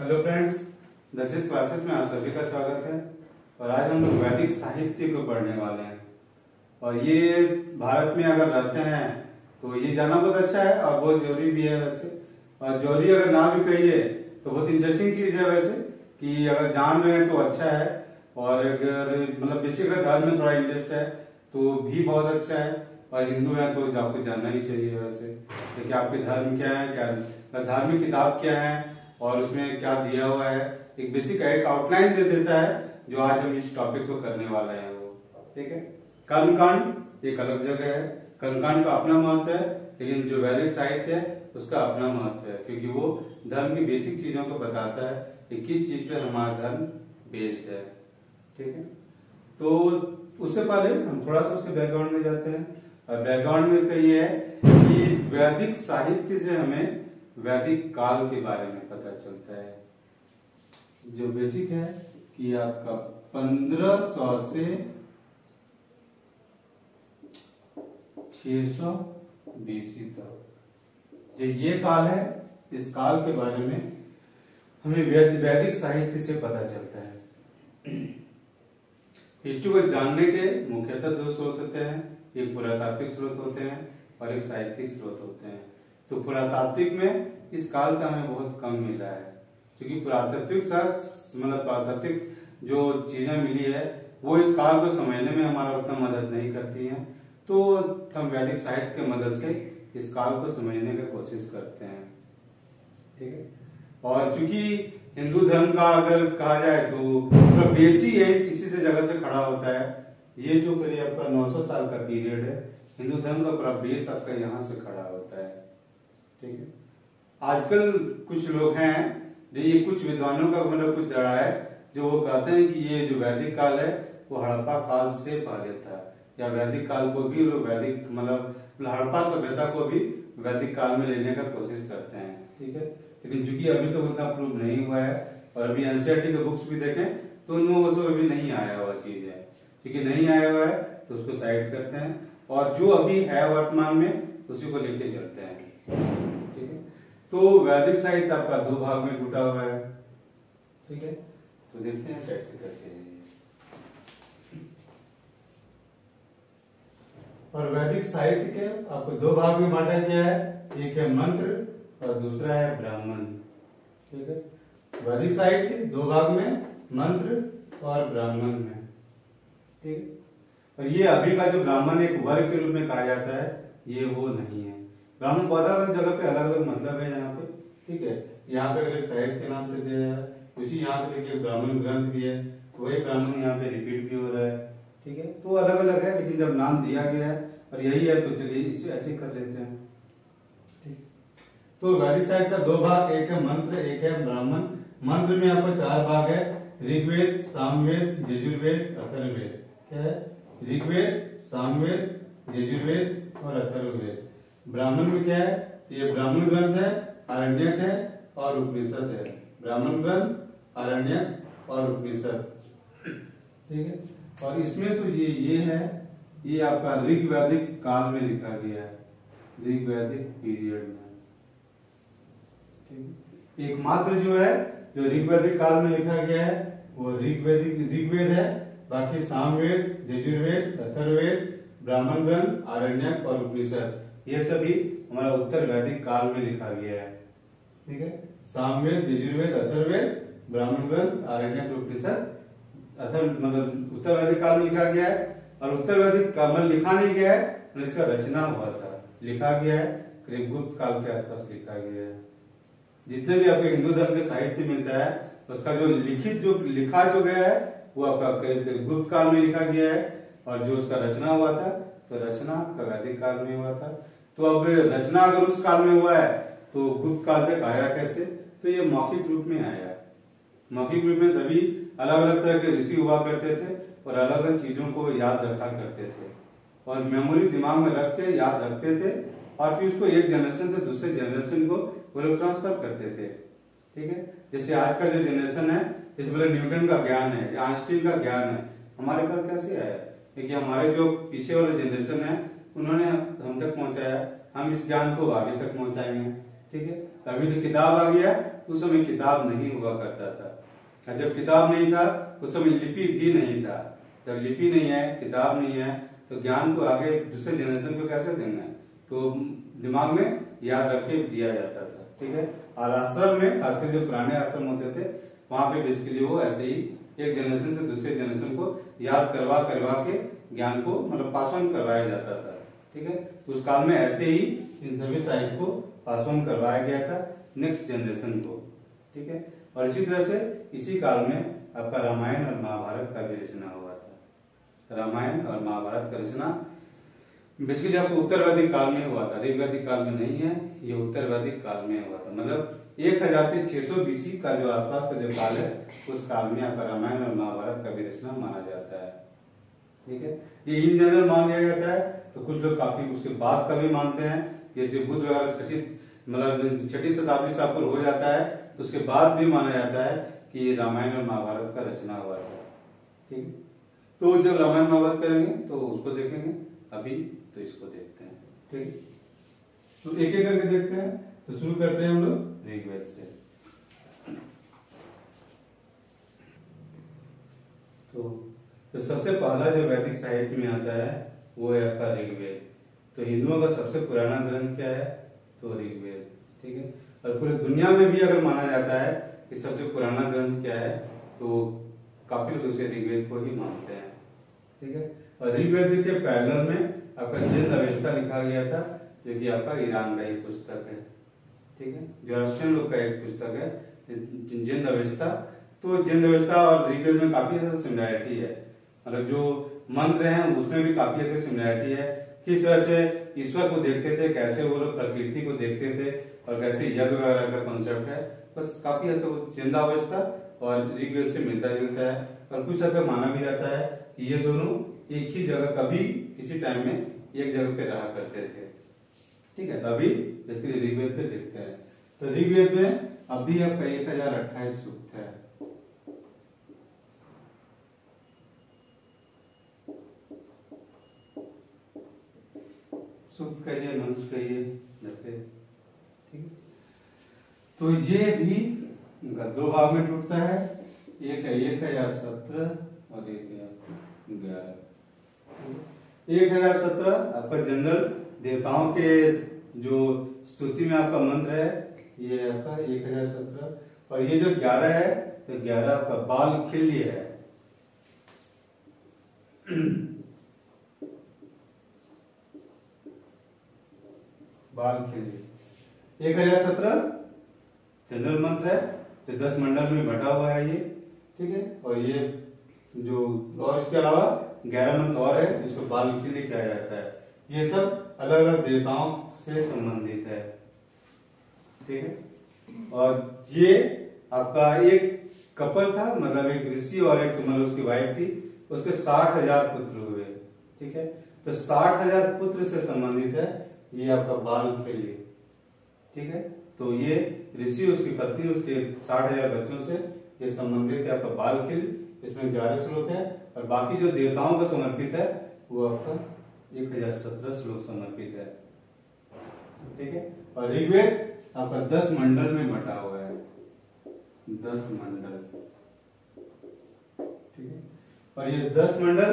Hello friends, दर्शिस classes में आप सभी का स्वागत है। और आज हम लोग वैदिक साहित्य को पढ़ने वाले हैं। और ये भारत में अगर रहते हैं तो ये जानना बहुत अच्छा है और बहुत जरूरी भी है वैसे। और जरूरी अगर ना भी कहिए तो बहुत इंटरेस्टिंग चीज है वैसे, कि अगर जान रहे हैं तो अच्छा है। और अगर मतलब बेसिक अगर धर्म में थोड़ा इंटरेस्ट है तो भी बहुत अच्छा है। और हिंदू है तो आपको जानना ही चाहिए वैसे कि आपके धर्म क्या है, क्या धार्मिक किताब क्या है और उसमें क्या दिया हुआ है। एक बेसिक एक आउटलाइन दे देता है जो आज हम इस टॉपिक को करने वाले हैं वो, ठीक है। कर्मकांड एक अलग जगह है, कर्मकांड का अपना महत्व है, लेकिन जो वैदिक साहित्य है उसका अपना महत्व है, क्योंकि वो धर्म की बेसिक चीजों को बताता है कि किस चीज पे हमारा धर्म बेस्ड है, ठीक है। तो उससे पहले हम थोड़ा सा उसके बैकग्राउंड में जाते हैं। और बैकग्राउंड में इसका ये है कि वैदिक साहित्य से हमें वैदिक काल के बारे में पता चलता है। जो बेसिक है कि आपका 1500 से 600 BC तक जो ये काल है, इस काल के बारे में हमें वैदिक साहित्य से पता चलता है। हिस्ट्री को जानने के मुख्यतः दो स्रोत होते हैं, एक पुरातात्विक स्रोत होते हैं और एक साहित्यिक स्रोत होते हैं। तो पुरातात्विक में इस काल का हमें बहुत कम मिला है, क्योंकि पुरातात्विक मतलब पुरातात्विक जो चीजें मिली है वो इस काल को समझने में हमारा उतना मदद नहीं करती हैं। तो हम वैदिक साहित्य के मदद से इस काल को समझने की कोशिश करते हैं, ठीक है। और चूंकि हिंदू धर्म का अगर कहा जाए तो बेस ही है, इसी से जगह से खड़ा होता है। ये जो करीब आपका 900 साल का पीरियड है, हिंदू धर्म का पूरा बेस आपका यहाँ से खड़ा होता है, ठीक है। आजकल कुछ लोग हैं जो ये कुछ विद्वानों का मतलब कुछ दड़ा है जो वो कहते हैं कि ये जो वैदिक काल है वो हड़प्पा काल से पहले था, या वैदिक काल को भी लोग वैदिक मतलब हड़प्पा सभ्यता को भी वैदिक काल में लेने का कोशिश करते हैं, ठीक है। लेकिन चूंकि अभी तो उतना प्रूव नहीं हुआ है और अभी एनसीईआरटी के बुक्स भी देखें तो उनमें वो सब अभी नहीं आया हुआ चीज है। क्योंकि नहीं आया हुआ है तो उसको साइड करते हैं और जो अभी है वर्तमान में उसी को लेके चलते हैं, ठीक है। तो वैदिक साहित्य आपका दो भाग में टूटा हुआ है, ठीक है। तो देखते हैं कैसे कैसे है। और वैदिक साहित्य के आपको दो भाग में बांटा गया है, एक है मंत्र और दूसरा है ब्राह्मण, ठीक है। वैदिक साहित्य दो भाग में, मंत्र और ब्राह्मण में, ठीक है। और ये अभी का जो ब्राह्मण एक वर्ग के रूप में कहा जाता है, ये वो नहीं है। ब्राह्मण को अलग अलग जगह पे अलग अलग मतलब है यहाँ पे, ठीक है। यहाँ पे अगर साहित्य के नाम से दिया है, उसी यहाँ पे देखिए ब्राह्मण ग्रंथ भी है, तो वही ब्राह्मण यहाँ पे रिपीट भी हो रहा है, ठीक है। तो अलग अलग है, लेकिन जब नाम दिया गया है और यही है तो चलिए इसे ऐसे कर लेते हैं, ठीक। तो वैदिक साहित्य का दो भाग, एक है मंत्र, एक है ब्राह्मण। मंत्र में आपको चार भाग है, ऋग्वेद, सामवेद, यजुर्वेद, अथर्ववेद। क्या है? ऋग्वेद, सामवेद, यजुर्वेद और अथर्ववेद। ब्राह्मण में क्या है? ये ब्राह्मण ग्रंथ है, आरण्यक है और उपनिषद है। ब्राह्मण ग्रंथ, आरण्यक और उपनिषद, ठीक है। और इसमें से ये है, ये आपका ऋग्वैदिक काल में लिखा गया है, ऋग्वैदिक पीरियड में, ठीक है। एकमात्र जो है जो ऋग्वैदिक काल में लिखा गया है वो ऋग्वेद है। बाकी सामवेद, यजुर्वेद, अथर्ववेद, ब्राह्मण ग्रंथ, आरण्यक और उपनिषद ये सभी हमारा उत्तर वैदिक काल में लिखा गया है, ठीक है। सामवेद, यजुर्वेद, अथर्ववेद, ब्राह्मण ग्रंथ, आरण्यक और उपनिषद मतलब उत्तर वैदिक काल में लिखा गया है। और उत्तर वैदिक काल में लिखा नहीं गया है, इसका रचना हुआ था, लिखा गया है करीब गुप्त काल के आसपास लिखा गया है। जितने भी आपके हिंदू धर्म के साहित्य मिलता है तो उसका जो लिखा जो गया है वो आपका गुप्त काल में लिखा गया है, और जो उसका रचना हुआ था तो रचना का वैदिक काल में हुआ था। तो अब रचना अगर उस काल में हुआ है तो गुप्त काल तक आया कैसे? तो ये मौखिक रूप में आया। मौखिक रूप में सभी अलग अलग तरह के ऋषि हुआ करते थे और अलग अलग चीजों को याद रखा करते थे और मेमोरी दिमाग में रख के याद रखते थे और फिर उसको एक जनरेशन से दूसरे जनरेशन को वो लोग ट्रांसफर करते थे, ठीक है। जैसे आज का जो जनरेशन है, जैसे मतलब न्यूटन का ज्ञान है या आइंस्टीन का ज्ञान है, हमारे पर कैसे आया? क्योंकि हमारे जो पीछे वाले जनरेशन है उन्होंने हम तक पहुंचाया, हम इस ज्ञान को आगे तक पहुंचाएंगे। ठीक है। अभी तो किताब आ गया, तो उस समय किताब नहीं हुआ करता था। जब किताब नहीं था उस समय लिपि भी नहीं था। जब लिपि नहीं है, किताब नहीं है, तो ज्ञान को आगे दूसरे जनरेशन को कैसे देना है, तो दिमाग में याद रख के दिया जाता था, ठीक है। और आश्रम में, खासकर जो पुराने आश्रम होते थे, वहां पे बेसिकली वो ऐसे ही एक जनरेशन से दूसरे जनरेशन को याद करवा करवा के ज्ञान को मतलब पास ऑन करवाया जाता था, ठीक है। तो उस काल में ऐसे ही इन सभी साहित्य को पास ऑन करवाया गया था नेक्स्ट जनरेशन को, ठीक है। और इसी तरह से इसी काल में आपका रामायण और महाभारत का भी रचना हुआ था। रामायण और महाभारत का रचना बेसिकली आपको उत्तर वैदिक काल में हुआ था, ऋग वैदिक काल में नहीं है, ये उत्तर वैदिक काल में हुआ था। मतलब 1000 से 600 बीसी का जो आसपास का जो काल है, उस काल में आपका रामायण और महाभारत का भी रचना माना जाता है, ठीक है। ये इन जनरल मान लिया जाता है, तो कुछ लोग काफी उसके बाद का भी मानते हैं, जैसे बुद्ध वगैरह छठी शताब्दी से आपको हो जाता है, तो उसके बाद भी माना जाता है कि रामायण और महाभारत का रचना हुआ था, ठीक है। तो जब रामायण महाभारत करेंगे तो उसको देखेंगे, अभी तो इसको देखते हैं, ठीक है। तो एक एक करके देखते हैं। तो शुरू करते हैं हम लोग ऋग्वेद से। तो सबसे पहला जो वैदिक साहित्य में आता है वो है आपका ऋग्वेद। तो हिंदुओं का सबसे पुराना ग्रंथ क्या है, तो ऋग्वेद, ठीक है। और पूरी दुनिया में भी अगर माना जाता है कि सबसे पुराना ग्रंथ क्या है, तो काफी लोग उसे ऋग्वेद को ही मानते हैं, ठीक है। और ऋग्वेद के पैरेलल में आपका जिंद अवेस्ता लिखा गया था, जो कि आपका ईरान का एक पुस्तक है, ठीक है। जोरास्ट्रियन लोग का एक पुस्तक है जिंद अवेस्ता। तो जिंद अवेस्ता और ऋग्वेद में काफी ज्यादा सिमिलैरिटी है, मतलब जो मंत्र हैं उसमें भी काफी ज्यादा सिमिलैरिटी है। किस तरह से ईश्वर को देखते थे, कैसे वो लोग प्रकृति को देखते थे, और कैसे यज्ञ वगैरह का कॉन्सेप्ट है, बस काफी हद तक जिंदावस्था और ऋग्वेद से मिलता जुलता है। और कुछ हद तक माना भी जाता है कि ये दोनों एक ही जगह कभी किसी टाइम में एक जगह पे रहा करते थे, ठीक है। तभी इसके लिए ऋग्वेद पे देखते हैं। तो ऋग्वेद में अभी आपका 1028 सूक्त है, सूक्त कहिए, मंत्र कहिए, जैसे, ठीक है। तो ये भी दो भाग में टूटता है, एक है 1017 और एक है 11। 1017 आपका जनरल देवताओं के जो स्तुति में आपका मंत्र है, ये आपका 1017। और ये जो 11 है, तो 11 आपका बाल खिल्य है, बाल खिल्य। 1017 जनरल मंत्र है, जो 10 मंडल में बटा हुआ है ये, ठीक है। और ये जो, और इसके अलावा 11 मंत्र और है जिसको बाल खिल्य कहा जाता है। ये सब अलग अलग देवताओं से संबंधित है, ठीक है। और ये आपका एक कपल था, मतलब एक ऋषि और एक मतलब उसकी वाइफ थी, उसके 60,000 पुत्र हुए, ठीक है। तो 60,000 पुत्र से संबंधित है ये आपका बाल खिल्य, ठीक है। तो ये ऋषि, उसकी पत्नी, उसके 60,000 बच्चों से ये संबंधित है आपका बाल खिल्य। इसमें 11 श्लोक है, और बाकी जो देवताओं को समर्पित है वो आपका 1017 श्लोक समर्पित है, ठीक है। और ऋग्वेद आपका 10 मंडल में बटा हुआ है, 10 मंडल, ठीक है। और ये 10 मंडल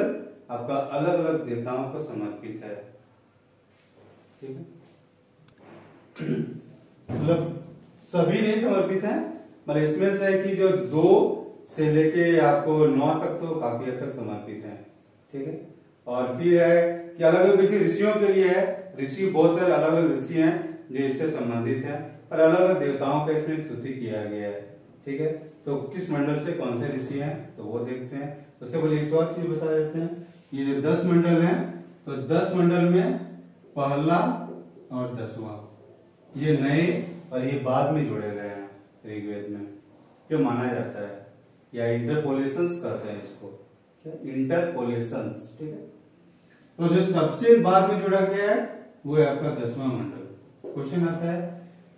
आपका अलग अलग देवताओं को समर्पित है, ठीक है। मतलब सभी नहीं समर्पित है, मतलब इसमें से है कि जो 2 से लेके आपको 9 तक तो काफी हद तक समर्पित है, ठीक है। और फिर है कि अलग अलग किसी ऋषियों के लिए है, ऋषि बहुत सारे अलग अलग ऋषि हैं जो इससे संबंधित हैं, और अलग अलग देवताओं का इसमें स्तुति किया गया है, ठीक है। तो किस मंडल से कौन से ऋषि हैं तो वो देखते हैं। उससे पहले एक और चीज बता देते हैं, ये जो 10 मंडल हैं, तो 10 मंडल में पहला और 10वां ये नए और ये बाद में जोड़े गए हैं ऋग्वेद में, जो माना जाता है, या इंटरपोलेशंस कहते हैं इसको, क्या इंटरपोलेशंस, ठीक है। तो जो सबसे बाद में जोड़ा गया है वो है आपका 10वां मंडल। क्वेश्चन आता है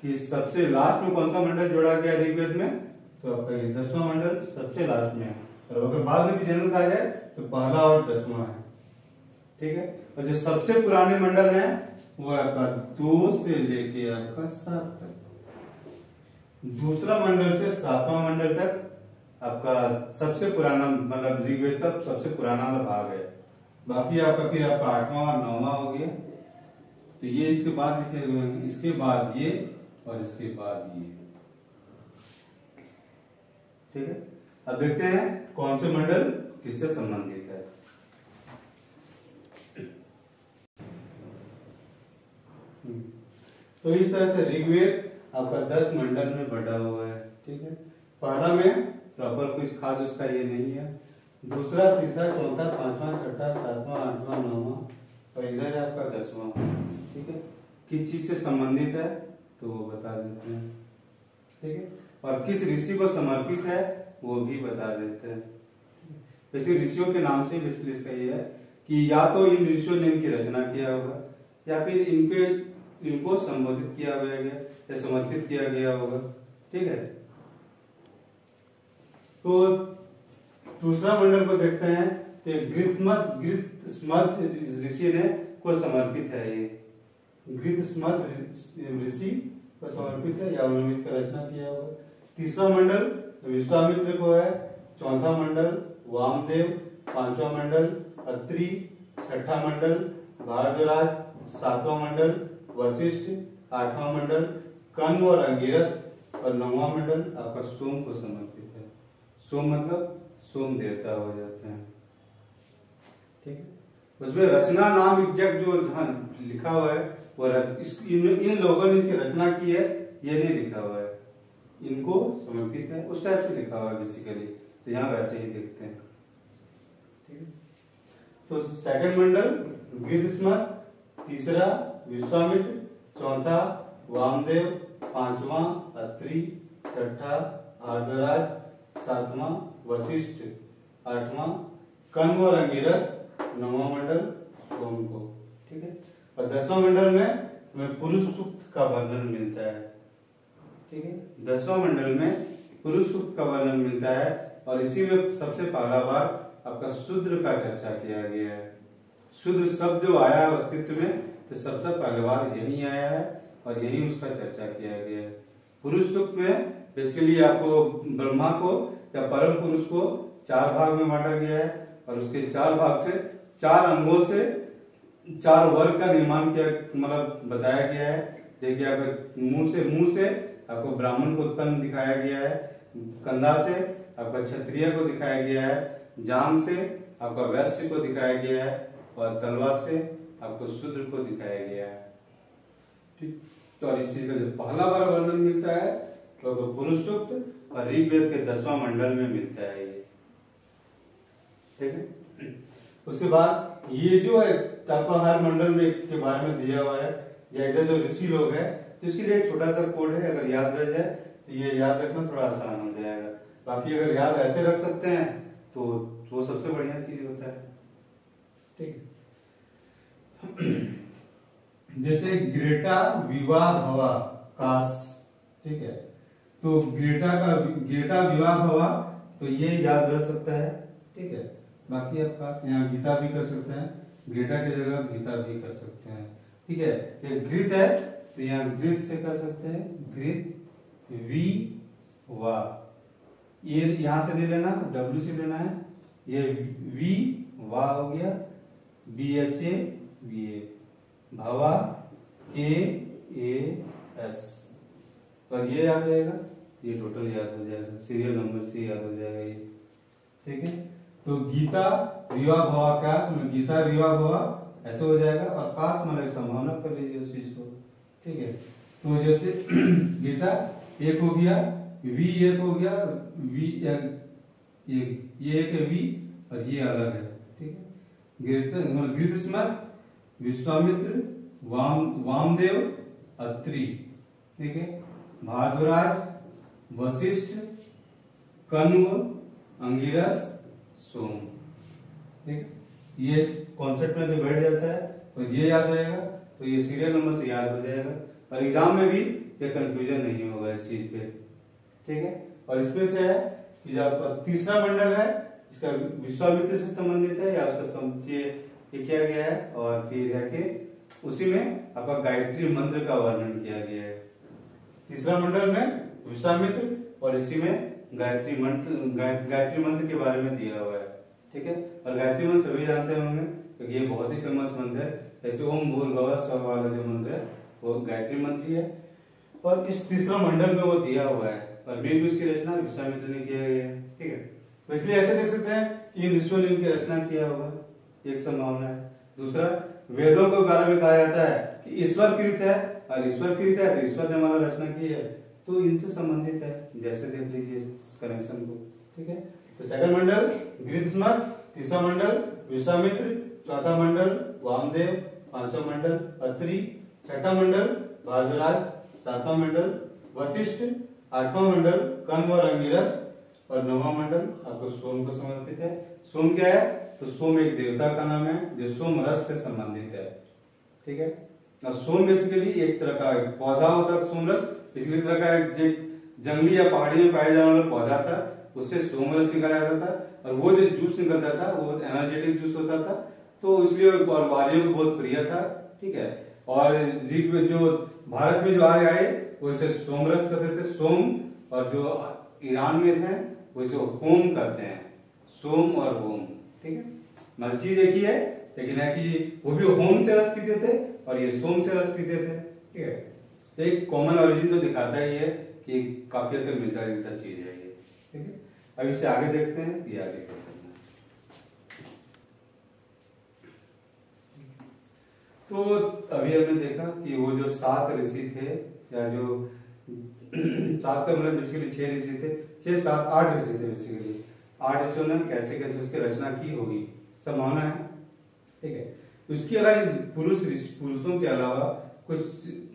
कि सबसे लास्ट में कौन सा मंडल जोड़ा गया ऋग्वेद में, तो आपका ये 10वां मंडल सबसे लास्ट में है, और अगर बाद में भी जनरल कहा जाए तो पहला और 10वां है, ठीक है। और जो सबसे पुराने मंडल हैं वो आपका 2 से लेके आपका 7 तक, दूसरा मंडल से सातवां मंडल तक आपका सबसे पुराना मतलब ऋग्वेद का सबसे पुराना भाग है। बाकी आपका फिर आपका 8वां और 9वां हो गया। तो ये इसके बाद लिखे हुए हैं, इसके बाद ये और इसके बाद ये। ठीक है, अब देखते हैं कौन से मंडल किससे संबंधित है। तो इस तरह से ऋग्वेद आपका 10 मंडल में बटा हुआ है। ठीक है, पहला में प्रॉपर कुछ खास उसका ये नहीं है। दूसरा, तीसरा, चौथा, पांचवा, छठा, सातवां, आठवां, नौवां और इधर है आपका 10वां। ठीक है, किस चीज से संबंधित है तो वो बता देते हैं। ठीक है, और किस ऋषि को समर्पित है वो भी बता देते हैं। वैसे ऋषियों के नाम से बेसिकली इसका ये है कि या तो इन ऋषियों ने इनकी रचना किया होगा या फिर इनको संबोधित किया गया या समर्पित किया गया होगा। ठीक है, तो दूसरा मंडल को देखते हैं तो गृत्समत ऋषि ने को समर्पित है। ये गृत्समत ऋषि को समर्पित है या उन्होंने इसका रचना किया होगा। तीसरा मंडल विश्वामित्र को है। चौथा मंडल वामदेव, पांचवा मंडल अत्रि, छठा मंडल भारद्वाज, सातवां मंडल वशिष्ठ, आठवां मंडल कण्व और अंगिरस और नौवां मंडल आपका सोम को समर्पित है। सोम मतलब सोम देवता हो जाते हैं। ठीक है, उसमें रचना नाम एग्जैक्ट जो जहां लिखा हुआ है वो इन लोगों ने इसकी रचना की है ये नहीं लिखा हुआ है, इनको समर्पित है उस टाइप से लिखा हुआ है बेसिकली। तो यहाँ वैसे ही देखते हैं। ठीक है, तो सेकंड मंडल गृत्समत, तीसरा विश्वामित्र, चौथा वामदेव, पांचवा अत्रि, छठा भारद्वाज, सातवां वशिष्ठ, आठवां कण्व और अंगिरस, नौवां मंडल सोम को। ठीक है, और 10वां मंडल में पुरुष सूक्त का वर्णन मिलता है। ठीक है, 10वां मंडल में पुरुष सूक्त का वर्णन मिलता है और इसी में सबसे पहला बार आपका शूद्र का चर्चा किया गया है। शूद्र शब्द जो आया है अस्तित्व में तो सबसे पहली बार यही आया है और यही उसका चर्चा किया गया है। पुरुष सूक्त में बेसिकली आपको ब्रह्मा को या परम पुरुष को 4 भाग में बांटा गया है और उसके 4 भाग से 4 अंगों से 4 वर्ग का निर्माण किया मतलब बताया गया है। देखिए आपके मुंह से आपको ब्राह्मण को उत्पन्न दिखाया गया है, कंधा से आपका क्षत्रिय को दिखाया गया है, जांघ से आपका वैश्य को दिखाया गया है और तलवार से आपको शूद्र को दिखाया गया है। ठीक, तो और इसी का जो पहला बार वर्णन मिलता है तो पुरुष सूक्त और ऋग्वेद के 10वां मंडल में मिलता है ये। ठीक है, उसके बाद ये जो है आपका हर मंडल में के बारे में दिया हुआ है या इधर जो ऋषि लोग है तो इसके लिए एक छोटा सा कोड है, अगर याद रह जाए तो ये याद रखना थोड़ा आसान हो जाएगा। बाकी अगर याद ऐसे रख सकते हैं तो वो सबसे बढ़िया चीज होता है। ठीक है, जैसे ग्रेटा विवाह भवा कास। ठीक है, तो ग्रेटा विवाह भवा तो ये याद रह सकता है। ठीक है, बाकी आप कास यहाँ गीता भी कर सकते हैं, ग्रेटा की जगह गीता भी कर सकते हैं। ठीक है, ये घृत है तो यहाँ घृत से कर सकते हैं, घृत वी वा, ये यहां से नहीं लेना, डब्ल्यू से लेना है। ये वी वा हो गया, बी एच ए बी ए, भवा के ए एस, और ये याद रहेगा, ये टोटल याद हो जाएगा, सीरियल नंबर से याद हो जाएगा ये। ठीक है, तो गीता विवाह भवा कास में गीता विवाह भवा ऐसे हो जाएगा और कास मतलब संभावना कर लीजिए उस चीज को। ठीक है, तो जैसे गीता एक हो गया, वी एक हो गया, वी ये एक है वी और ये अलग है। ठीक है, गृत्समत, विश्वामित्र, वामदेव, अत्रि। ठीक है, भारद्वाज, वशिष्ठ, कण्व, अंगिरस, सोम। ठीक, ये कॉन्सेप्ट में जो बैठ जाता है तो ये याद रहेगा, तो ये सीरियल नंबर से याद हो जाएगा और एग्जाम में भी ये कंफ्यूजन नहीं होगा इस चीज पे। ठीक है, और इसमें से है कि जो आपका तीसरा मंडल है इसका विश्वामित्र से संबंधित है या उसका ये किया गया है और फिर है कि उसी में आपका गायत्री मंत्र का वर्णन किया गया है। तीसरा मंडल में विश्वामित्र, और इसी में गायत्री मंत्र के बारे में दिया हुआ है। ठीक है, और गायत्री मंत्र सभी जानते होंगे क्योंकि ये बहुत ही फेमस मंत्र है। जैसे ओम भूर्भुवः स्वः वाला जो मंत्र है वो गायत्री मंत्र ही है, और इस तीसरा मंडल में वो दिया हुआ है, और भी उसकी रचना विश्वामित्र ने किया है। ठीक है, तो इसलिए ऐसे देख सकते हैं कि इन ऋषियों ने इनकी रचना किया होगा, एक संभावना है। दूसरा, वेदों के बारे में कहा जाता है कि ईश्वर कृत है, और ईश्वर कृत है तो ईश्वर ने हमारा रचना की है, तो इनसे संबंधित है। जैसे देख लीजिए इस कनेक्शन को। ठीक है, तो सेकंड मंडल गृहस्मत, तीसरा मंडल विश्वामित्र, चौथा मंडल वामदेव, पांचवा मंडल अत्रि, छठा मंडल भारद्वाज, सातवां मंडल वशिष्ठ, आठवां मंडल कण्व और अंगिरस, और नौवां मंडल आपको सोम को समर्पित है। सोम क्या है? तो सोम एक देवता का नाम है जो सोम रस से संबंधित है। ठीक है, और सोम बेसिकली एक तरह का पौधा होता है। सोम रस इसी तरह का एक जंगली या पहाड़ी में पाया जाने वाला पौधा था, उससे सोम रस निकाला जाता था, और वो जो जूस निकलता था वो एनर्जेटिक जूस होता था, तो इसलिए वारियों को बहुत प्रिय था। ठीक है, और जो भारत में जो आर्य आए वो इसे सोमरस कहते थे, सोम, और जो ईरान में थे वो इसे होम करते हैं, सोम और होम। ठीक है, मतलब चीज एक ही है, लेकिन है कि वो भी होम से रस पीते थे और ये सोम से रस पीते थे। ठीक है, तो एक कॉमन ओरिजिन तो दिखाता ही है कि काफी हद तक मिलता जुलता चीज है ये। ठीक है, अब इसे आगे देखते हैं कि आगे क्या करना है। तो अभी हमने देखा कि वो जो 7 ऋषि थे, या जो 7 का मतलब बेसिकली 6 ऋषि थे, 6 7 8 ऋषि थे बेसिकली। 8 ऋषियों ने कैसे कैसे उसकी रचना की होगी, संभावना है। ठीक है, उसके अलावा पुरुषों के अलावा कुछ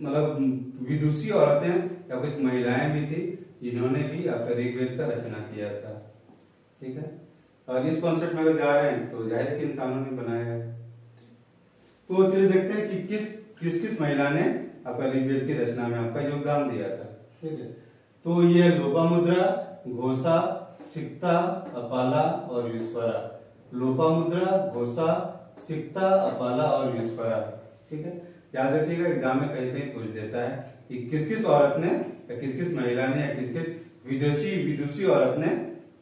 मतलब विदुषी औरतें या कुछ महिलाएं भी थी जिन्होंने भी आपका ऋग्वेद का रचना किया था। ठीक है, और इस कॉन्सेप्ट में अगर जा रहे हैं तो जाहिर है कि इंसानों ने बनाया है। तो चलिए देखते हैं कि किस किस महिला ने आपका ऋग्वेद की रचना में आपका योगदान दिया था। ठीक है, तो ये लोपामुद्रा, घोषा, सिक्ता, अपाला और विश्वरा। लोपामुद्रा, घोषा, सिक्ता, अपाला और विश्वरा। ठीक है, याद रखिएगा एग्जाम में कहीं कहीं पूछ देता है कि किस किस औरत ने या किस किस महिला ने या किस किस विदुषी औरत ने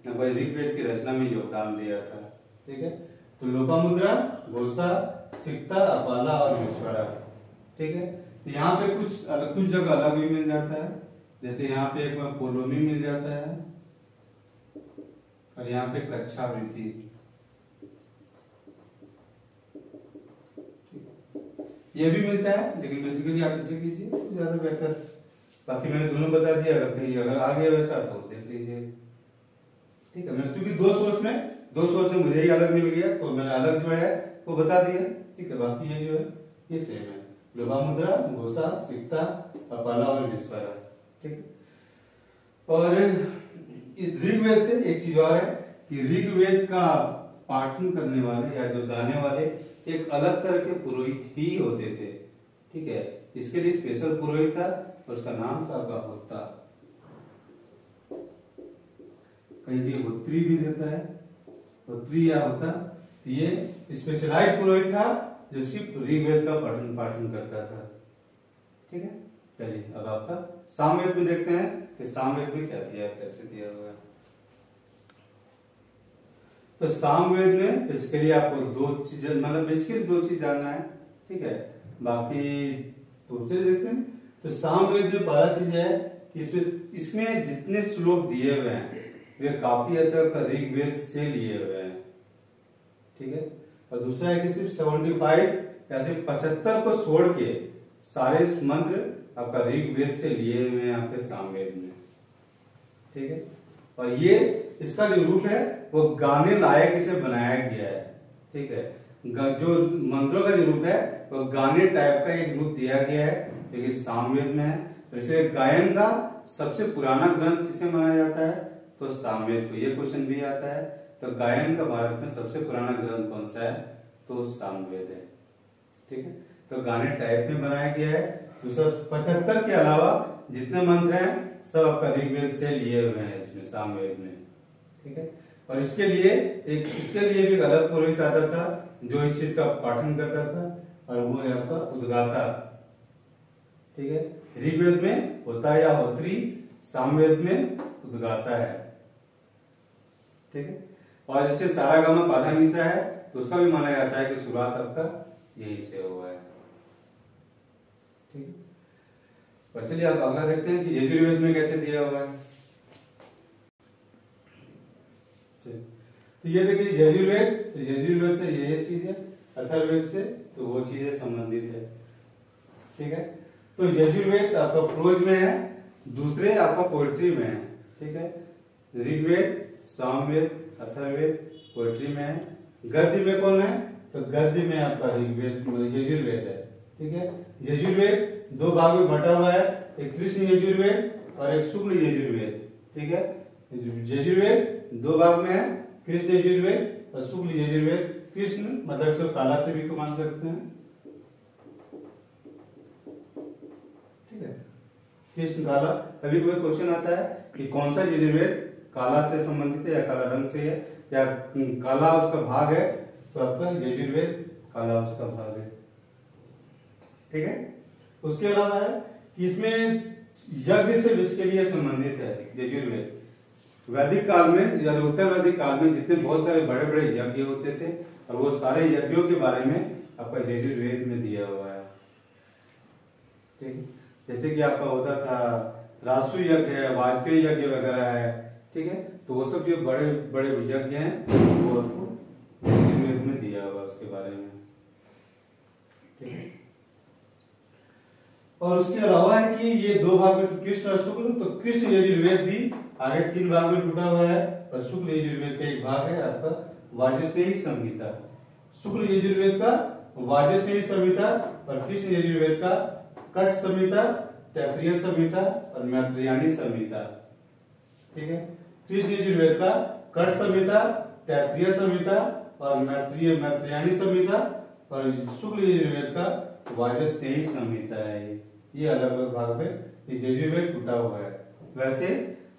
ऋग्वेद की रचना में योगदान दिया था। ठीक है, तो लोपामुद्रा, घोषा, सिक्ता, अपाला और विश्वरा। ठीक है, तो यहाँ पे कुछ जगह अलग भी मिल जाता है, जैसे यहाँ पे एक पोलोमी मिल जाता है, और यहाँ पे कच्छावृत्ति। ये भी मिलता है, लेकिन बेसिकली आप इसे कीजिए तो ज्यादा बेहतर। बाकी मैंने दोनों बता दिया, अगर कहीं अगर आ गया वैसा तो देख लीजिए। ठीक है, मैंने चूंकि दो सोर्स में मुझे ही अलग मिल गया तो मैंने अलग जो है वो बता दिया। ठीक है, बाकी ये जो है ये सेम है, लोपामुद्रा, घोषा, सिक्ता, अपाला और विश्वरा। ठीक है, और इस ऋग्वेद से एक चीज और है कि ऋग्वेद का पाठन करने वाले या जो गाने वाले एक अलग तरह के पुरोहित ही होते थे। ठीक है, इसके लिए स्पेशल पुरोहित था और उसका नाम था होता, कहीं होत्री भी देता है, होत्री या होता। तो ये स्पेशलाइज्ड पुरोहित था जो सिर्फ ऋग्वेद का पाठन करता था। ठीक है, चलिए अब आपका सामवेद में देखते हैं कि सामवेद में क्या दिया है, कैसे दिया हुआ है। तो सामवेद में बेसिकली आपको बेसिकली दो चीज जानना है। ठीक है, बाकी तो चलिए देखते हैं। तो सामवेद में पहला चीज है कि इसमें जितने श्लोक दिए हुए हैं वे काफी हद तक ऋग्वेद से लिए हुए हैं। ठीक है, और दूसरा है कि सिर्फ 75 या सिर्फ 75 को छोड़ के सारे मंत्र आपका ऋग्वेद से लिए हुए हैं आपके सामवेद में। ठीक है, और ये इसका जो रूप है वो गाने लायक इसे बनाया गया है। ठीक है, जो मंत्रों का जो रूप है वो गाने टाइप का एक रूप दिया गया है जो कि सामवेद में है। तो इसे गायन का सबसे पुराना ग्रंथ किसे माना जाता है, तो सामवेद को। ये क्वेश्चन भी आता है, तो गायन का भारत में सबसे पुराना ग्रंथ कौन सा है, तो सामवेद है। ठीक है, तो गाने टाइप में बनाया गया है। 275 के अलावा जितने मंत्र हैं सब आपका ऋग्वेद से लिए हुए हैं इसमें सामवेद में। ठीक है, और इसके लिए भी एक अलग पुरोहित आता था जो इस चीज का पाठन करता था, और वो है आपका उद्गाता। ठीक है, ऋग्वेद में होता या होत्री, सामवेद में उद्गाता है। ठीक है, और जैसे सारागामा पाधानीसा है तो उसका भी माना जाता है कि शुरुआत आपका यही से हुआ है। ठीक है, और चलिए आप अगला देखते हैं कि यजुर्वेद में कैसे दिया हुआ है। तो ये देखिए यजुर्वेद, तो यजुर्वेद से ये चीज है, अथर्ववेद से तो वो चीजें संबंधित है। ठीक है, तो यजुर्वेद आपका प्रोज में है, दूसरे आपका पोएट्री में है। ठीक है, ऋग्वेद, सामवेद, अथर्ववेद पोएट्री में है। गद्य में कौन है? तो गद्य में आपका ऋग्वेद यजुर्वेद है। ठीक है, यजुर्वेद दो भाग में बटा हुआ है, एक कृष्ण यजुर्वेद और एक शुक्ल यजुर्वेद। ठीक है, यजुर्वेद दो भाग में है, कृष्ण यजुर्वेद और शुक्ल यजुर्वेद। कृष्ण मतलब इसको काला से भी मान सकते हैं। ठीक है, कृष्ण काला। कभी कोई क्वेश्चन आता है कि कौन सा यजुर्वेद काला से संबंधित है या काला रंग से है या काला उसका भाग है, तो आपका यजुर्वेद काला उसका भाग है। ठीक है, उसके अलावा है कि इसमें यज्ञ से इसके लिए संबंधित है यजुर्वेद। वैदिक काल में या उत्तर वैदिक काल में जितने बहुत सारे बड़े बड़े यज्ञ होते थे और वो सारे यज्ञों के बारे में आपका यजुर्वेद में दिया हुआ है। ठीक है, जैसे कि आपका होता था रासु यज्ञ है, वाजपेयी यज्ञ वगैरह है। ठीक है, तो वो सब जो बड़े बड़े यज्ञ हैं वो आपको यजुर्वेद में दिया हुआ उसके बारे में। ठीक है, और उसके अलावा है कि ये दो भाग में कृष्ण और शुक्ल, तो कृष्ण यजुर्वेद भी आगे तीन भाग में टूटा हुआ है और शुक्ल यजुर्वेद का एक भाग है आपका वाजस्नेयी संहिता। शुक्ल यजुर्वेद का वाजस्नेयी संहिता और कृष्ण यजुर्वेद का कट संहिता, तैत्तिरीय संहिता और मैत्रेयी संहिता। ठीक है, कृष्ण यजुर्वेद का कट संहिता, तैत्तिरीय संहिता और मैत्रेयी संहिता और शुक्ल यजुर्वेद का वाजस्नेयी संहिता है। ये अलग अलग भाग में यजुर्वेद टूटा हुआ है। वैसे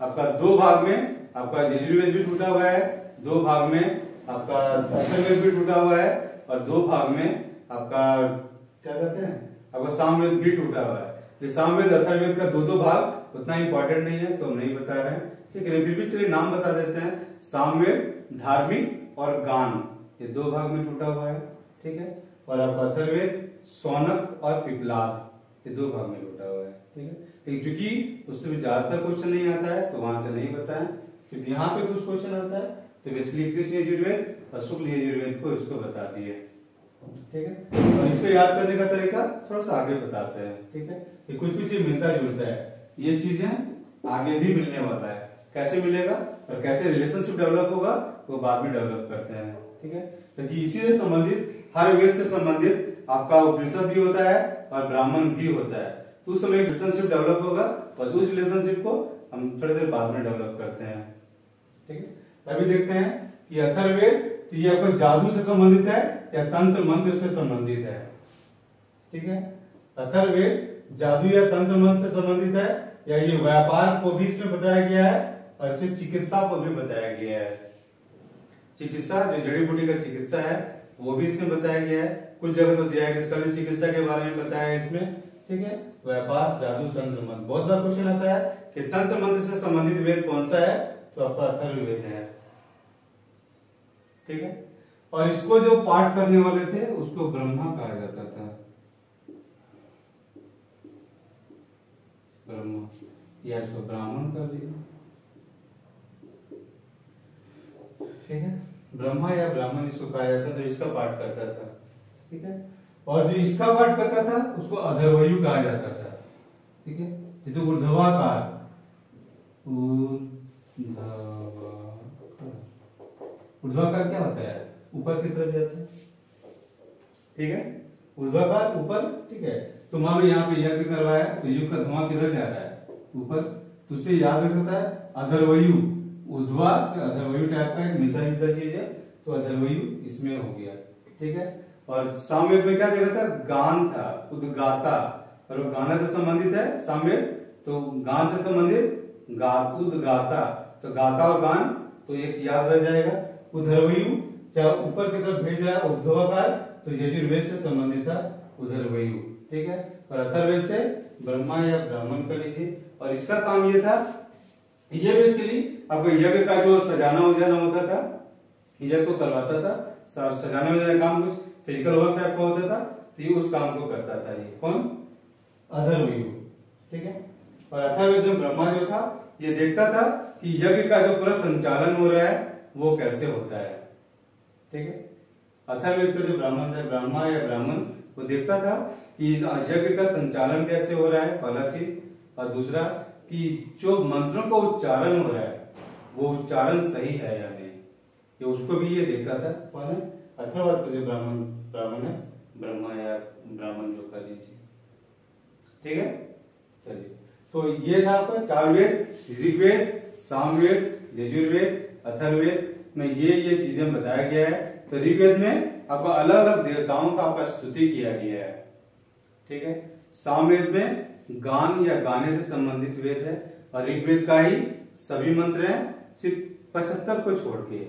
आपका दो भाग में आपका यजुर्वेद भी टूटा हुआ है, दो भाग में आपका अथर्ववेद भी टूटा हुआ है और दो भाग में आपका क्या कहते हैं आपका सामवेद भी टूटा हुआ है। ये सामवेद अथर्ववेद का दो भाग उतना इंपॉर्टेंट नहीं है तो हम नहीं बता रहे हैं। ठीक है, फिर भी चलिए नाम बता देते हैं। सामवेद धार्मिक और गान ये दो भाग में टूटा हुआ है। ठीक है, और आपका अथर्ववेद सौनक और पिपलाद ये दो भाग में टूटा हुआ है। ठीक है, क्योंकि उससे भी ज्यादातर क्वेश्चन नहीं आता है तो वहां से नहीं बताया, सिर्फ यहाँ पे कुछ क्वेश्चन आता है तो बेसिकली कृष्ण यजुर्वेद और शुक्ल यजुर्वेद को इसको बता दिए। ठीक है, और इसको याद करने का तरीका थोड़ा सा आगे बताते हैं। ठीक है, ये कुछ कुछ मिलता जुलता है, ये चीजें आगे भी मिलने वाला है। कैसे मिलेगा और कैसे रिलेशनशिप डेवलप होगा वो बाद में डेवलप करते हैं। ठीक है, क्योंकि इसी से संबंधित हर वेद से संबंधित आपका उपनिषद भी होता है और ब्राह्मण भी होता है, तो उस समय रिलेशनशिप डेवलप होगा और उस रिलेशनशिप को हम थोड़ी देर बाद में डेवलप करते हैं। ठीक है, अभी देखते हैं कि अथर्ववेद तो ये आपको जादू से संबंधित है या तंत्र मंत्र से संबंधित है। ठीक है, अथर्ववेद जादू या तंत्र मंत्र से संबंधित है या ये व्यापार को भी इसमें बताया गया है और फिर चिकित्सा को भी बताया गया है। चिकित्सा जो जड़ी बूटी का चिकित्सा है वो भी इसमें बताया गया है। कुछ जगह तो दिया है कि शल्य चिकित्सा के बारे में बताया है इसमें। ठीक है, व्यापार, जादू, तंत्र मंत्र। बहुत बार क्वेश्चन आता है कि तंत्र मंत्र से संबंधित वेद कौन सा है, तो आपका अथर्ववेद है। ठीक है, और इसको जो पाठ करने वाले थे उसको ब्रह्मा कहा जाता था। ब्रह्मा या इसको ब्राह्मण कर लिया। ठीक है, ब्रह्मा या ब्राह्मण इसको कहा जाता था, जो इसका पाठ करता था। ठीक है, और जो इसका पाठ करता था उसको अधर्वयु कहा जाता था। ठीक है, ये तो ऊर्ध्वाकार, ऊर्ध्वाकार क्या होता है, ऊपर की तरफ जाता है। ठीक है, ऊर्ध्वाकार ऊपर। ठीक है, तो मान लो यहाँ पे यज्ञ करवाया तो युग का धुआं किधर जा रहा है, ऊपर। तो उसे याद रखता है अधर्वयु, ऊर्ध्वा से अधर्वयु टाइप का एक मिलता जुलता चीज है, तो अधर्वयु इसमें हो गया। ठीक है, और सामवेद में क्या देखा था, गान था, उद्गाता, और वो गाना से संबंधित है सामवेद, तो गान से संबंधित उद्गाता, तो गाता और गान तो एक याद रह जाएगा। उधर्वयु चाहे ऊपर की तरफ भेज रहा है ऊर्ध्वाकार, तो यजुर्वेद से संबंधित था उधर्वयु। ठीक है, और अथर्ववेद से ब्रह्मा या ब्राह्मण कर लीजिए। और इसका काम ये था, ये बेसिकली आपको यज्ञ का जो सजाना उजाना होता था, यज्ञ को करवाता था, सजाने उजाने काम कुछ फिजिकल वर्क टाइप का होता था, तो ये उस काम को करता था। ये कौन? अथर्ववेद, ठीक है। और अथर्ववेद में ब्रह्मा जो था ये देखता था कि यज्ञ का जो पूरा संचालन हो रहा है वो कैसे होता है, ठीक है। अथर्ववेद का जो ब्राह्मण था, ब्रह्मा या ब्राह्मण, वो देखता था कि यज्ञ का संचालन कैसे हो रहा है, पहला चीज, और दूसरा कि जो मंत्रों का उच्चारण हो रहा है वो उच्चारण सही है या नहीं, ये उसको भी ये देखता था। कौन है? अथर्ववेद का जो ब्राह्मण है, ब्रह्मा या ब्राह्मण जो कर लीजिए, ठीक है। चलिए, तो ये था आपका 4 वेद, ऋग्वेद, सामवेद, यजुर्वेद, अथर्ववेद में ये चीजें बताया गया है। तो ऋग्वेद में आपको अलग अलग देवताओं का आपका स्तुति किया गया है, ठीक है। सामवेद में गान या गाने से संबंधित वेद है, और ऋग्वेद का ही सभी मंत्र हैं सिर्फ 75 को छोड़ के।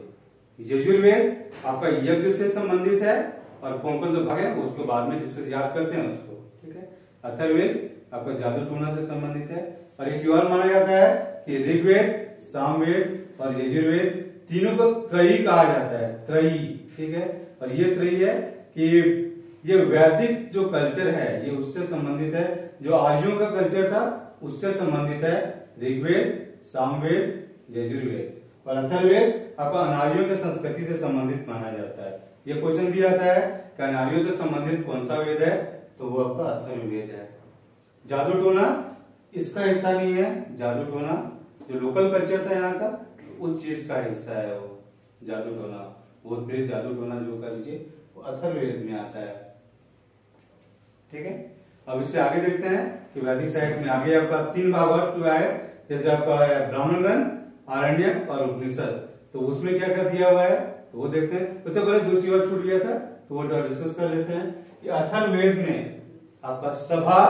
यजुर्वेद आपका यज्ञ से संबंधित है, और कौन कौन से भाग है उसको बाद में डिस्कस याद करते हैं उसको, ठीक है। अथर्ववेद आपका जादू टोना से संबंधित है, और एक चीज और माना जाता है कि ऋग्वेद, सामवेद और यजुर्वेद तीनों को त्रयी कहा जाता है, त्रयी, ठीक है। और ये त्रयी है कि ये वैदिक जो कल्चर है ये उससे संबंधित है, जो आर्यों का कल्चर था उससे संबंधित है, ऋग्वेद, सामवेद, यजुर्वेद। और अथर्ववेद आपका अनार्यों के संस्कृति से संबंधित माना जाता है। ये क्वेश्चन भी आता है कि अनार्यों से संबंधित कौन सा वेद है, तो वो आपका अथर्ववेद है। जादू टोना इसका हिस्सा नहीं है, जादू टोना जो लोकल कल्चर था यहाँ का उस चीज का हिस्सा है वो जादू टोना, बहुत बड़े जादू टोना जो कर लीजिए वो अथर्ववेद में आता है, ठीक है। अब इससे आगे देखते हैं कि वैदिक साहित्य में आगे आपका 3 भाग और आए, जैसे आपका ब्राह्मण ग्रंथ, आरण्यक और उपनिषद। तो उसमें क्या क्या दिया हुआ है तो वो देखते हैं। उससे पहले 2 चीज और छूट गया था तो वो डिस्कस कर लेते हैं कि अथर्ववेद में आपका सभा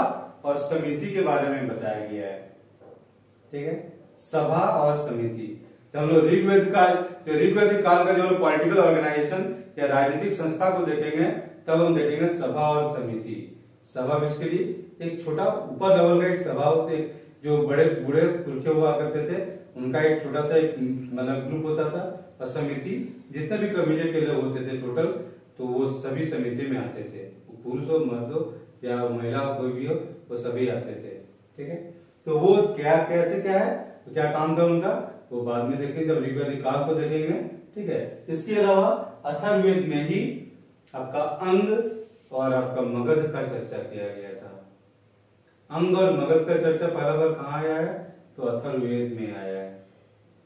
और समिति के बारे में बताया गया है, ठीक है। सभा और समिति, जब हम लोग ऋग्वेदिक काल का जो पॉलिटिकल ऑर्गेनाइजेशन या राजनीतिक संस्था को देखेंगे तब हम देखेंगे सभा और समिति। सभा बेसिकली एक छोटा ऊपर लेवल का एक सभा होते, जो बड़े बूढ़े पुरखे हुआ करते थे उनका एक छोटा सा एक मतलब ग्रुप होता था, और समिति जितने भी कबीले के लोग होते थे टोटल, तो वो सभी समिति में आते थे, पुरुष हो मर्द हो या महिला हो कोई भी हो वो सभी आते थे, ठीक है। तो वो क्या कैसे क्या है तो क्या काम था उनका वो बाद में देखेंगे जब ऋग्वेदिक काल को देखेंगे, ठीक है। इसके अलावा अथर्ववेद में ही आपका अंग और आपका मगध का चर्चा किया गया था। अंग और मगध का चर्चा पहला बार कहाँ आया है तो अथर्ववेद में आया है,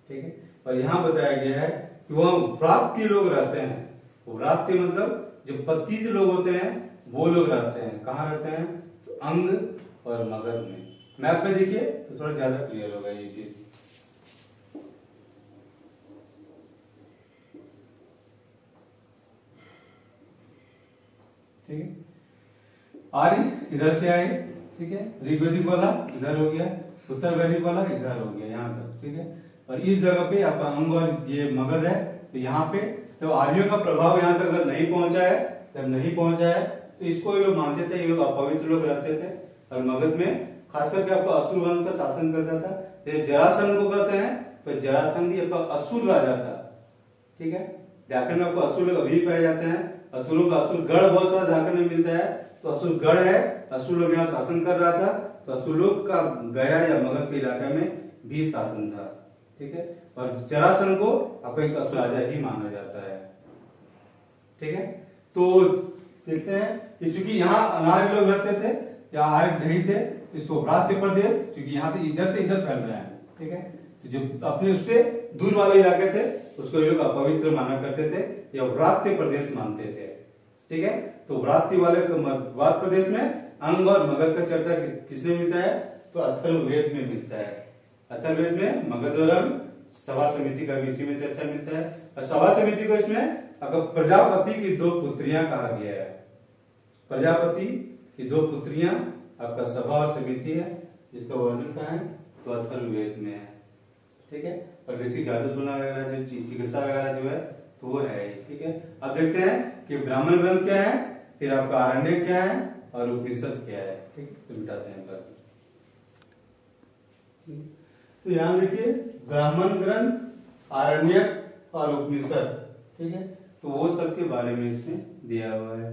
ठीक है। और यहाँ बताया गया है कि वह व्रात्य लोग रहते हैं, व्रात्य मतलब जो पतित लोग होते हैं वो लोग रहते हैं, कहाँ रहते हैं तो अंग और मगध में। मैप में देखिए तो थोड़ा ज्यादा क्लियर होगा ये चीज, ठीक है। आर्य इधर से आए, ठीक है, ऋग्वेदिक वाला इधर हो गया, उत्तर वैदिक वाला इधर हो गया यहाँ तक, ठीक है। और इस जगह पे आपका अंग और ये मगध है, तो यहाँ पे तो आर्यों का प्रभाव यहाँ तक अगर नहीं पहुंचा है, जब नहीं पहुंचा है तो इसको ये लोग मानते थे, ये लोग अपवित्र लोग रहते थे। और मगध में खास करके आपका असुर वंश का शासन करता था। जैसे जरासंध को कहते हैं तो जरासंध भी आपका असुर राजा था, ठीक है। झारखंड में आपको असुर लोग अभी पाए जाते हैं, असुरों का असुर गढ़ बहुत सारा झारखंड में मिलता है, तो असुर गढ़ है, असुर लोग यहाँ शासन कर रहा था, तो असुर लोग का गया या मगध के इलाके में भी शासन था, ठीक है। और जरासंध को आपको एक असुर राजा ही माना जाता है, ठीक है। तो देखते हैं कि चूंकि यहाँ अनार्य लोग रहते थे या आर्य नहीं थे, इसको व्रात्य प्रदेश, क्योंकि यहाँ से इधर फैल रहे हैं, ठीक है। तो जो अपने उससे दूर वाले इलाके थे उसको ये लोग अपवित्र माना करते थे या व्रात्य प्रदेश मानते थे, ठीक है। तो व्रात्य वाले व्रात्य प्रदेश में अंग और मगध का चर्चा किसमें मिलता है तो अथर्ववेद में मिलता है। अथर्ववेद में मगध और अंग, सभा समिति का भी इसी में चर्चा मिलता है। और सभा समिति को इसमें अगर प्रजापति की 2 पुत्रियां कहा गया है, प्रजापति की 2 पुत्रियां आपका सभा और समिति है, जिसका वर्णन कहाँ है तो अथर्ववेद में है, ठीक है। और बेसिक जादू टोना वगैरह जो चिकित्सा वगैरह जो है तो वो है, ठीक है। अब देखते हैं कि ब्राह्मण ग्रंथ क्या है, फिर आपका आरण्यक क्या है और उपनिषद क्या है, ठीक है। तो मिटाते हैं पर तो यहाँ देखिए ब्राह्मण ग्रंथ, आरण्यक और उपनिषद, ठीक है, तो वो सब के बारे में इसमें दिया हुआ है।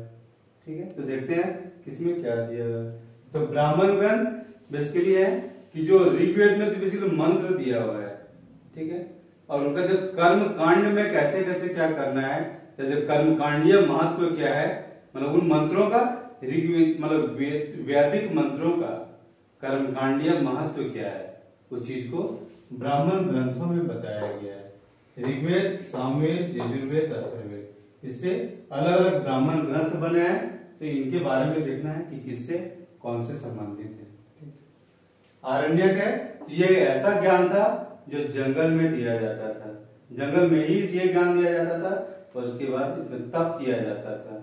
ठीक है, तो देखते हैं किसमें क्या दिया हुआ है। तो ब्राह्मण ग्रंथ बेसिकली है कि जो ऋग्वेद में तो बेसिकली मंत्र दिया हुआ है, ठीक है, और उनका जो कर्म कांड में कैसे कैसे क्या करना है, जैसे कर्म कांडीय महत्व क्या है, मतलब उन मंत्रों का ऋग्वेद मतलब वैदिक मंत्रों का कर्म कांडीय महत्व क्या है, उस चीज को ब्राह्मण ग्रंथों में बताया गया है। ऋग्वेद, सामवेद, यजुर्वेद, अथर्ववेद, इससे अलग अलग ब्राह्मण ग्रंथ बने हैं, तो इनके बारे में देखना है कि किससे कौन से संबंधित है। आरण्यक है, ये ऐसा ज्ञान था जो जंगल में दिया जाता था, जंगल में ही ये ज्ञान दिया जाता था, और उसके बाद इसमें तप किया जाता था।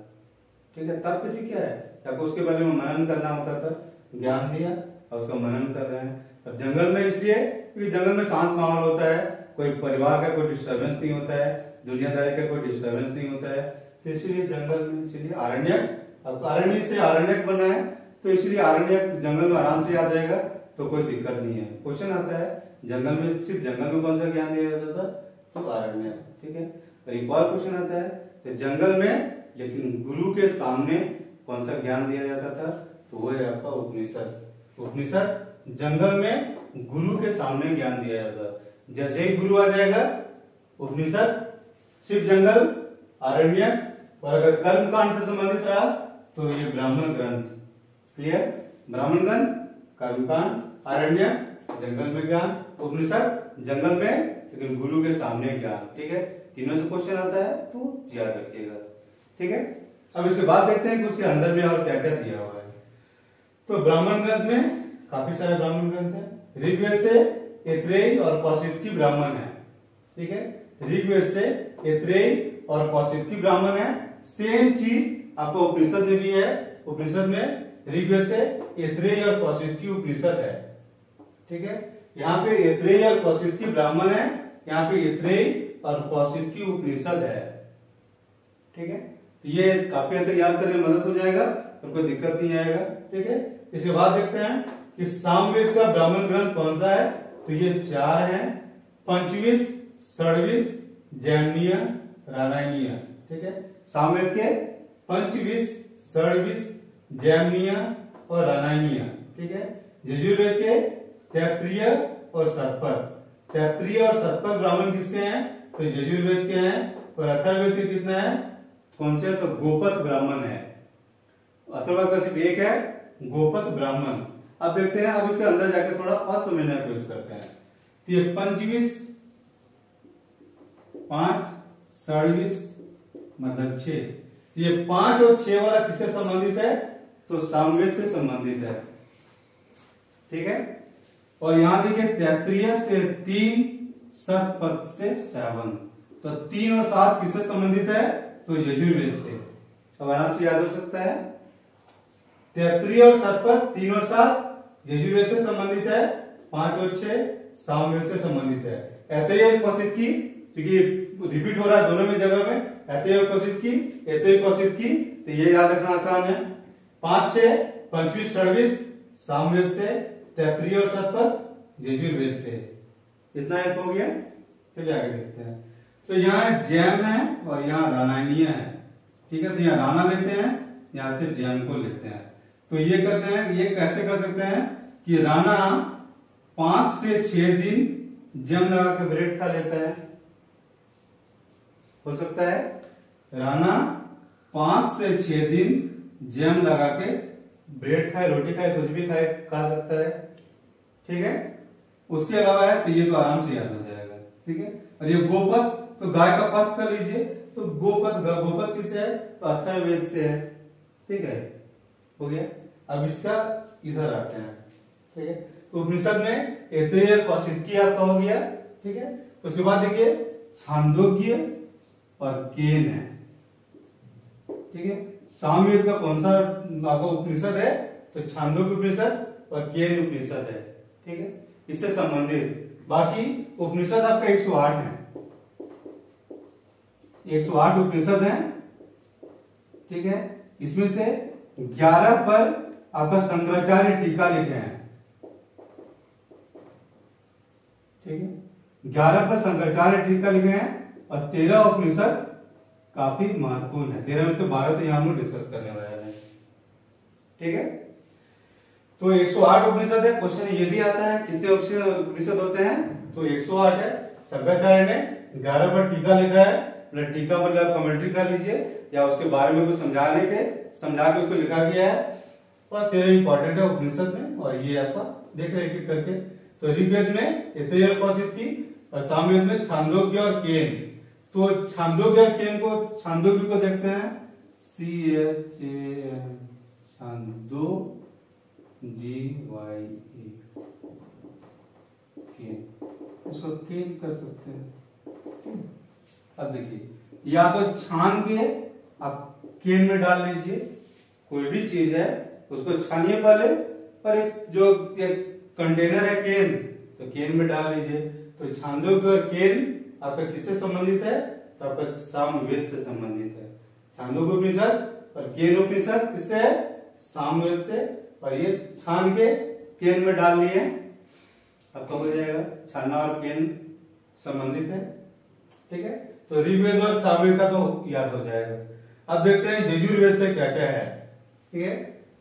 ठीक है, तप किसी क्या है, आपको उसके बारे में मनन करना होता था, ज्ञान दिया और उसका मनन कर रहे हैं। अब जंगल में इसलिए क्योंकि जंगल में शांत माहौल होता है, कोई परिवार का कोई डिस्टर्बेंस नहीं होता है, दुनियादारी का कोई डिस्टर्बेंस नहीं होता है, तो इसलिए जंगल में, इसलिए आरण्यक। अब अरण्य से आरण्यक बना है, तो इसलिए आरण्यक जंगल में आराम से आ जाएगा, तो कोई दिक्कत नहीं है। क्वेश्चन आता है जंगल में, सिर्फ जंगल में कौन सा ज्ञान दिया जाता था, तो आरण्यक। ठीक है, और एक और क्वेश्चन आता है तो जंगल में लेकिन गुरु के सामने कौन सा ज्ञान दिया जाता था, तो वो है आपका उपनिषद। उपनिषद जंगल में गुरु के सामने ज्ञान दिया जाता है। जैसे ही गुरु आ जाएगा, उपनिषद सिर्फ जंगल, आरण्यक, और अगर कर्म कांड से संबंधित रहा तो ये ब्राह्मण ग्रंथ। क्लियर, ब्राह्मण ग्रंथ, कर्म कांड, आरण्यक, जंगल में ज्ञान, उपनिषद जंगल में लेकिन गुरु के सामने ज्ञान। ठीक है, तीनों से क्वेश्चन आता है तो याद रखिएगा। ठीक है, अब इसके बाद देखते हैं कि उसके अंदर में और क्या क्या दिया हुआ है। तो ब्राह्मण ग्रंथ में काफी सारे ब्राह्मण ग्रंथ हैं। ऋग्वेद से ऐत्रेयी और कौशिकी ब्राह्मण है। ठीक है, ऋग्वेद से ऐत्रेयी और कौशिकी ब्राह्मण है। सेम चीज आपको उपनिषद में भी है। उपनिषद में ऋग्वेद से ऐत्रेयी और कौशिकी उपनिषद है। ठीक है, यहाँ पे ऐत्रेयी और कौशिकी ब्राह्मण है, यहाँ पे ऐत्रेयी और कौशिकी उपनिषद है। ठीक है, तो ये काफी हद तक याद करने में मदद हो जाएगा, तो कोई दिक्कत नहीं आएगा। ठीक है, इसके बाद देखते हैं कि सामवेद का ब्राह्मण ग्रंथ कौन सा है, तो ये 4 हैं, पंचविश, षड्विश, जैमिनीय, रामायणीय। ठीक है, सामवेद के पंचविश, षड्विश, जैमिनीय और रामायणीय। ठीक है, यजुर्वेद के तैत्तिरीय और शतपथ। तैत्तिरीय और शतपथ ब्राह्मण किसके हैं, तो यजुर्वेद के हैं। और अथर्ववेद के कितने हैं, कौन से, तो गोपथ ब्राह्मण है। अथर्ववेद का सिर्फ एक है, गोपथ ब्राह्मण। अब देखते हैं, अब इसके अंदर जाकर थोड़ा और समझने की कोशिश करते हैं। तो ये पंचविश 5, षड्विश मतलब 6, ये 5 और 6 वाला किससे संबंधित है, तो सामवेद से संबंधित है। ठीक है, और यहां देखिए तैत्तिरीय से 3, शतपथ से 7, तो 3 और 7 किससे संबंधित है, तो यजुर्वेद से। अब आराम से याद हो सकता है, तैत्तिरीय और शतपथ 3 और 7 यजुर्वेद से संबंधित है, 5 और 6 सामवेद से संबंधित है। ऐत्रेयी और कौशिकी, क्योंकि रिपीट हो रहा है दोनों में जगह में, ऐत्रेयी और कौशिकी, ऐत्रेयी कौशिकी, तो ये याद रखना आसान है। 5, 6 पंचविश, षड्विश सामवेद से, तैत्तिरीय और शतपथ यजुर्वेद से। इतना एक हो गया। चलिए आगे देखते हैं। तो यहाँ जैम है और यहाँ रामायणीय है। ठीक है, तो यहाँ राणा लेते हैं, यहाँ से जैम को लेते हैं। तो ये करते हैं, ये कैसे कर सकते हैं कि राणा 5 से 6 दिन जैम लगा के ब्रेड खा लेता है, हो सकता है। राणा 5 से 6 दिन जैम लगा के ब्रेड खाए, रोटी खाए, कुछ भी खाए, खा सकता है। ठीक है, उसके अलावा है तो ये तो आराम से याद हो जाएगा। ठीक है, और ये गोपथ, तो गाय का पथ कर लीजिए, तो गोपथ, गोपथ किससे है, तो अथर्ववेद से है। ठीक है, हो गया। अब इसका इधर आते हैं। ठीक है, तो उपनिषद में ऐत्रेयी कौशिकी आपका हो गया। ठीक है, उसके बाद देखिए छांदोग्य और केन है। ठीक है, सामवेद का कौन सा आपका उपनिषद है, तो छांदोग्य उपनिषद और केन उपनिषद है। ठीक है, इससे संबंधित बाकी उपनिषद आपका 108 है, 108 उपनिषद है। ठीक है, इसमें से 11 पर आपका शंकराचार्य टीका लिखे हैं। ठीक है। 11 पर शंकराचार्य टीका लिखे हैं और 13 उपनिषद काफी महत्वपूर्ण है। 13 में से 12 तो यहाँ हम डिस्कस करने वाले हैं, ठीक है। तो 108 उपनिषद है। क्वेश्चन ये भी आता है कितने उपनिषद होते हैं, तो 108 है। शंकराचार्य ने 11 पर टीका लिखा है, मतलब टीका मतलब कमेंट्री कर लीजिए या उसके बारे में कुछ समझा के उसको लिखा गया है। और 13 इंपॉर्टेंट है उपनिषद में, और ये आपका देख रहे एक करके। तो ऋग्वेद में ऐतरेय कौशिकी और सामवेद में छांदोग्य और केन। तो छांदोग्य और केन को, छांदोग्य को देखते हैं CHAN, छांदोग्य इसको केन कर सकते हैं। अब देखिए या तो छान के आप केन में डाल लीजिए, कोई भी चीज है उसको छानिए पहले, पर एक कंटेनर है केन, तो केन में डाल लीजिए। तो छांदोग्य और केन आपका किससे संबंधित है, तो आपका सामवेद से संबंधित है। छांदोग्य उपनिषद और केन उपनिषद किससे है, सामवेद से। और ये छान के केन में डाल लिए आपका हो जाएगा। छानना और केन संबंधित है, ठीक है। तो ऋग्वेद और सामवेद का तो याद हो जाएगा। अब देखते हैं यजुर्वेद से क्या क्या है, ठीक है।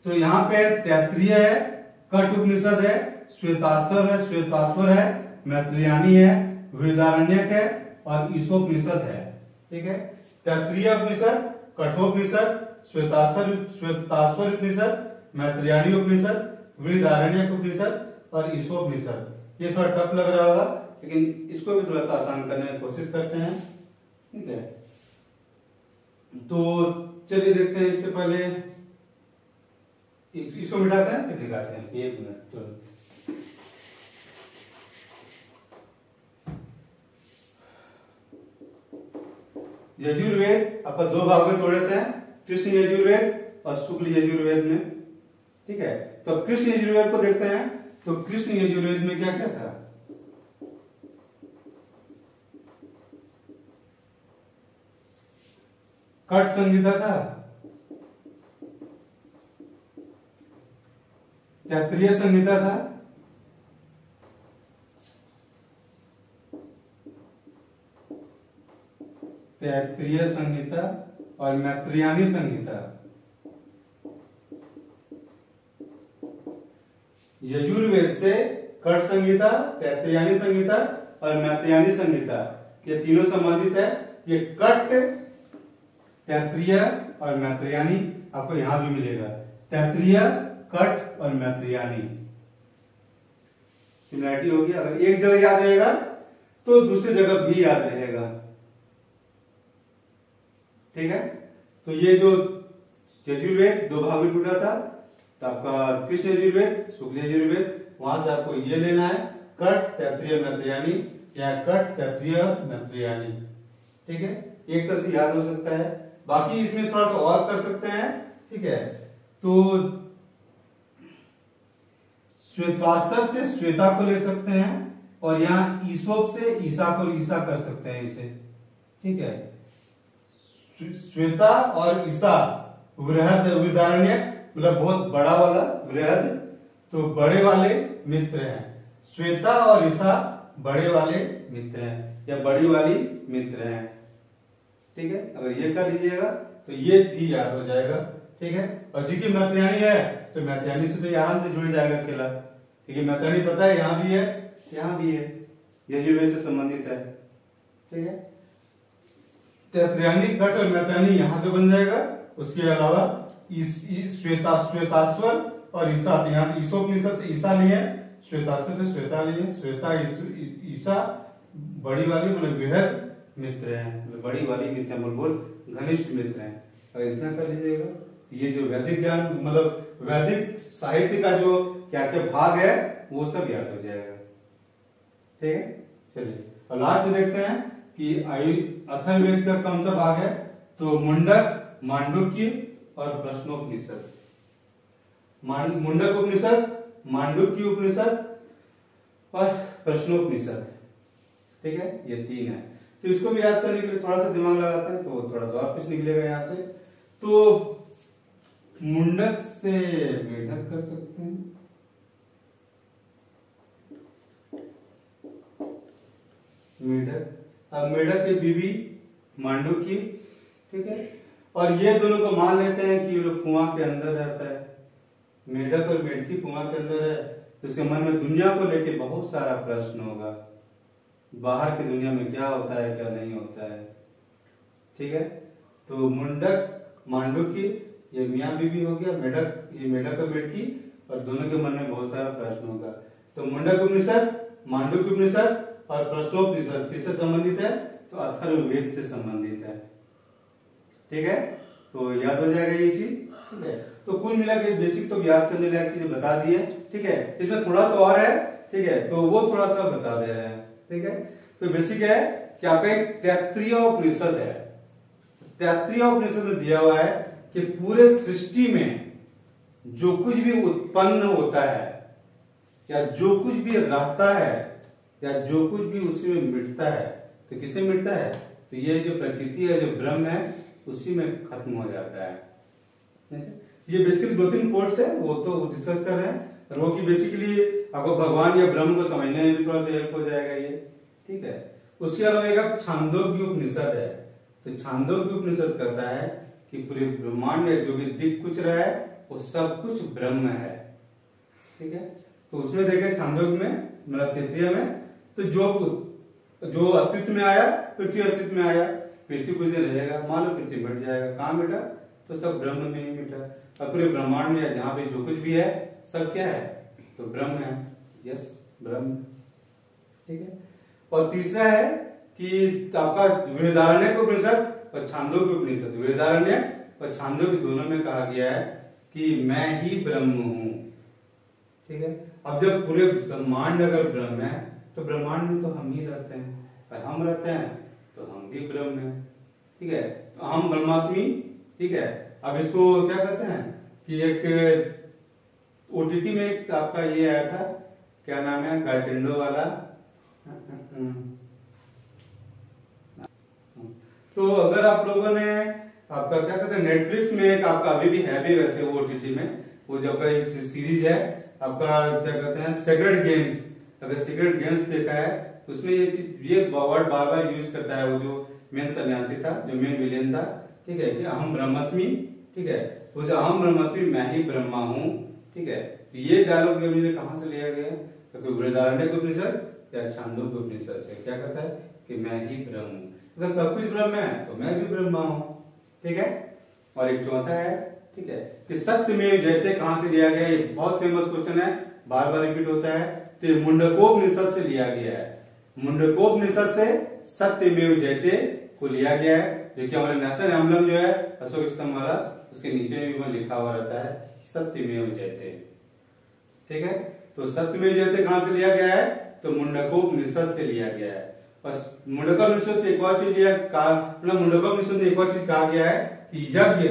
तो यहाँ पे तैत्तिरीय है, कठ उपनिषद है, श्वेताश्वर है, मैत्रेयानी है, बृहदारण्यक है और ईशोपनिषद है, ठीक है। तैत्तिरीय उपनिषद, कठोपनिषद, श्वेताश्वर उपनिषद, मैत्रेयानी उपनिषद, बृहदारण्यक उपनिषद और ईशोपनिषद। ये थोड़ा टफ लग रहा होगा, लेकिन इसको भी थोड़ा सा आसान करने की कोशिश करते हैं, ठीक है। तो चलिए देखते हैं। इससे पहले इसको मिटाते हैं फिर दिखाते हैं। 1 मिनट। तो यजुर्वेद आपका 2 भाग में तोड़ देते हैं, कृष्ण यजुर्वेद और शुक्ल यजुर्वेद में, ठीक है। तो कृष्ण यजुर्वेद को देखते हैं। तो कृष्ण यजुर्वेद में क्या क्या था, कठ संहिता था, तैत्तिरीय संहिता था, तैत्तिरीय संहिता और मैत्रेयानी संहिता। यजुर्वेद से कठ संहिता, तैत्तिरीयानी संहिता और मैत्रेयानी संहिता, ये तीनों संबंधित है। ये कठ, तैत्तिरीय और मैत्रेयानी आपको यहां भी मिलेगा। तैत्तिरीय, कठ और मैत्रेयानी सिमिलरिटी होगी। अगर एक जगह याद रहेगा तो दूसरी जगह भी याद रहेगा, ठीक है। तो ये जो यजुर्वेद 2 भाग में टूटा था, तो आपका कृष्ण यजुर्वेद, शुक्ल यजुर्वेद, वहां से आपको ये लेना है कठ, तैत्तिरीय, मैत्रेयानी या कठ, तैत्तिरीय, मैत्रेयानी, ठीक है। एक तरह से याद हो सकता है। बाकी इसमें थोड़ा सा और कर सकते हैं, ठीक है। तो श्वेताश्वर से श्वेता को ले सकते हैं और यहाँ ईसोप से ईसा को ईसा कर सकते हैं इसे, ठीक है। श्वेता और ईसा बृहदारण्य मतलब बहुत बड़ा वाला बृहद, तो बड़े वाले मित्र हैं। श्वेता और ईसा बड़े वाले मित्र हैं या बड़ी वाली मित्र हैं, ठीक है। अगर ये कर लीजिएगा तो ये भी याद हो जाएगा, ठीक है। और जी की मैत्रेयानी है तो मैत्रेयानी से तो ये आराम से जुड़ जाएगा अकेला, ठीक है। मैत्रेयानी पता है यहाँ भी है, यहाँ भी है, यजुर्वेद से संबंधित है, ठीक है। तैत्तिरीयानी, कठ और मैत्रेयानी यहां से बन जाएगा। उसके अलावा श्वेताश्वर और ईसा, यहाँ से ईशोपनिषद से ईसा लिए, श्वेताश्वर से श्वेता लिए। श्वेता ईसा बड़ी वाली मतलब बृहद मित्र हैं, बड़ी वाली मित्र बोल घनिष्ठ मित्र हैं। अगर इतना कर लीजिएगा ये जो वैदिक ज्ञान मतलब वैदिक साहित्य का जो क्या क्या भाग है वो सब याद हो जाएगा, ठीक है। चलिए और लास्ट में देखते हैं कि अथर्ववेद का कौन सा भाग है, तो मुंडक, मांडुक्य और प्रश्नोपनिषद। मुंडक उपनिषद, मांडुक्य उपनिषद और प्रश्नोपनिषद, ठीक है। ये 3 है। तो इसको भी याद करने के लिए थोड़ा सा दिमाग लगाते हैं तो थोड़ा सा और कुछ निकलेगा यहां से। तो मुंडक से मेढक कर सकते हैं, मेढक। अब मेढक के बीवी मांडुक्य, ठीक है। और ये दोनों को मान लेते हैं कि ये लोग कुआं के अंदर रहता है, मेढक और मेढकी कुआं के अंदर है, तो उसके मन में दुनिया को लेके बहुत सारा प्रश्न होगा, बाहर की दुनिया में क्या होता है क्या नहीं होता है, ठीक है। तो मुंडक मांडुक्य ये मियाँ बीवी हो गया, मेढक ये मेढक और मेढकी, और दोनों के मन में बहुत सारा प्रश्न होगा। तो मुंडक उपनिषद, मांडुक्य उपनिषद और प्रश्नोपनिषद किससे संबंधित है, तो अथर्ववेद से संबंधित है, ठीक है। तो याद हो जाएगा ये चीज, ठीक है। तो कुल मिला के बेसिक तो याद करने लायक चीजें बता दी है, ठीक है। इसमें थोड़ा सा और है, ठीक है, तो वो थोड़ा सा बता दे रहे हैं, ठीक है। तो बेसिक है कि आपका एक तैत्तिरीय उपनिषद है, तैत्तिरीय उपनिषद में दिया हुआ है कि पूरे सृष्टि में जो कुछ भी उत्पन्न होता है या जो कुछ भी रहता है या जो कुछ भी उसी में मिटता है, तो किससे मिटता है, तो ये जो प्रकृति है, जो ब्रह्म है, उसी में खत्म हो जाता है। ये बेसिकली 2-3 कोट्स है, वो तो डिस्कस कर रहे हैं, और वो की बेसिकली आपको भगवान या ब्रह्म को समझने में भी थोड़ा सा हेल्प हो जाएगा ये, ठीक है। उसके अलावा एक छांदोग्य उपनिषद है, तो छांदोग्य उपनिषद कहता है कि पूरे ब्रह्मांड में जो भी दिख कुछ रहा है वो सब कुछ ब्रह्म है, ठीक है। तो उसमें देखे छांदोग्य में, मतलब तैत्तिरीय में, तो जो अस्तित्व में आया, पृथ्वी अस्तित्व में आया, पृथ्वी कुछ दिन रहेगा, मान लो पृथ्वी मिट जाएगा, कहाँ मिटा, तो सब ब्रह्म में ही मिटा। अब पूरे ब्रह्मांड में जहाँ पे जो कुछ भी है सब क्या है, तो ब्रह्म है, यस ब्रह्म, ठीक है। और तीसरा है कि आपका बृहदारण्यक उपनिषद और छांदोग्य उपनिषद, बृहदारण्य और छांदोग्य दोनों में कहा गया है कि मैं ही ब्रह्म हूं, ठीक है। अब जब पूरे ब्रह्मांड अगर ब्रह्म है तो ब्रह्मांड में तो हम ही रहते हैं, और हम रहते हैं तो हम भी ब्रह्म है, ठीक है। तो हम ब्रह्मास्मि, ठीक है। अब इसको क्या कहते हैं कि एक ओटीटी में एक आपका ये आया था, क्या नाम है, गाइटेंडो वाला, तो अगर आप लोगों ने आपका क्या कहते हैं नेटफ्लिक्स में एक आपका अभी भी है भी वैसे वो ओटीटी में, वो जो आपका एक सीरीज है आपका क्या कहते हैं सेक्रेड गेम्स, अगर सेक्रेड गेम्स देखा है तो उसमें ये चीज ये वर्ड बार बार यूज करता है, वो जो मेन सन्यासी था, जो मेन विलेन था, ठीक है, कि अहम ब्रह्मस्मि, ठीक है, वो जो अहम ब्रह्मस्मि मैं ही ब्रह्मा हूँ, ठीक है। तो ये डायलॉग मुझे कहाँ से लिया गया, तो कोई बृहदारण्यक उपनिषद या छांदोग्य उपनिषद से, क्या कहता है कि मैं ही ब्रह्म हूँ, अगर सब कुछ ब्रह्म है तो मैं भी ब्रह्मा हूँ, ठीक है। और एक चौथा है, ठीक है, कि सत्यमेव जयते कहाँ से लिया गया, ये बहुत फेमस क्वेश्चन है, बार बार रिपीट होता है, तो ये मुंडकोपनिषद से लिया गया है, मुंडकोपनिषद से सत्यमेव जयते को लिया गया है, जो कि हमारे नेशनल एम्बलम जो है अशोक स्तंभ वाला, उसके नीचे में भी लिखा हुआ रहता है सत्यमेव जयते, ठीक है। तो सत्यमेव जयते कहाँ से लिया गया है, तो मुंडकोपनिषद से लिया गया है। और मुंडकोपनिषद से एक और चीज लिया, मतलब मुंडकोपनिषद में एक और चीज कहा गया है कि यज्ञ,